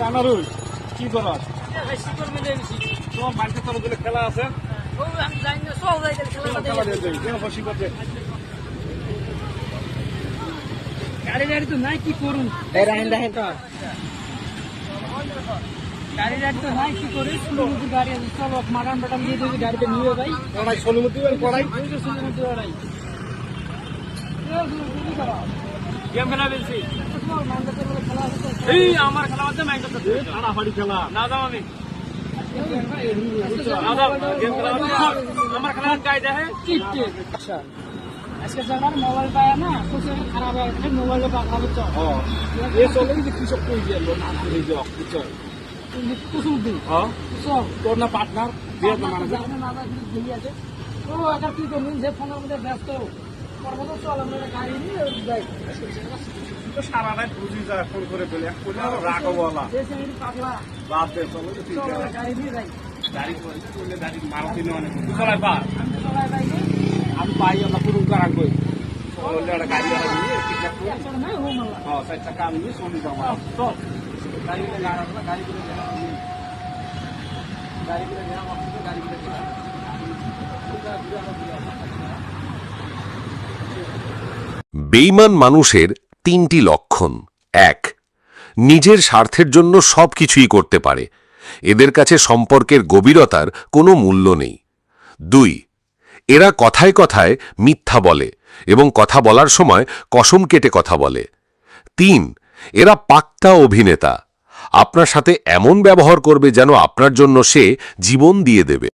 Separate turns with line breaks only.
আনারুল কি করাস তোমার মাঠে তোর বলে খেলা আছে
গাড়ি গাড়ি তো নাই কি করুন গাড়ি গাড়ি তো নাই কি করে সুন্দর গাড়ি আছে চলো মারান বাটান দিয়ে দেবে গাড়িতে নিয়ে ভাই
পড়াই সোলমতি পড়াই
গেম খেলা বলছি এই আমার খেলা আছে ম্যাচ করতে
হাড়াহাড়ি খেলা
না দাও আমি না দাও গেম খেলা আমার খেলা গাই দেয়
আচ্ছা আজকে জানার মোবাইল পায় না প্রচুর খারাপ হয়ে মোবাইলে পাঠাবো তো
এ চলে যে কৃষক কই গেল না করে যাও বুঝছো
কুসুম দিন
তোর না পার্টনার দিয়ে তো মানে
আছে ও আবার কি করবেন যে ফোনের মধ্যে ব্যস্ত করবো তো চল আমরা গাড়ি নিয়ে যাই
তো সারা রাত বুঝি যা ফোন করে বলে কোন রাগও বলা
পাগলা
বাপ দে চলো তো ঠিক আছে
গাড়ি নিয়ে যাই
গাড়ি করলে গাড়ি মারুতি না অনেক চলাই পা
আমি চলাই যাই
আমি পাই আমরা পুরো কারান কই ওলে একটা গাড়ি আর নিয়ে ঠিক আছে
নাই ও মাল্লা
হ্যাঁ সাইডটা কাম নিয়ে শুনি যাও চল গাড়ি করে গাড়ি গাড়ি করে গাড়ি করে যাও গাড়ি করে
বেঈমান মানুষের তিনটি লক্ষণ। ১. নিজের স্বার্থের জন্য সবকিছুই করতে পারে, এদের কাছে সম্পর্কের গভীরতার কোনো মূল্য নেই। ২. এরা কথায় কথায় মিথ্যা বলে এবং কথা বলার সময় কসম কেটে কথা বলে। ৩. এরা পাক্কা অভিনেতা, আপনার সাথে এমন ব্যবহার করবে যেন আপনার জন্য সে জীবন দিয়ে দেবে।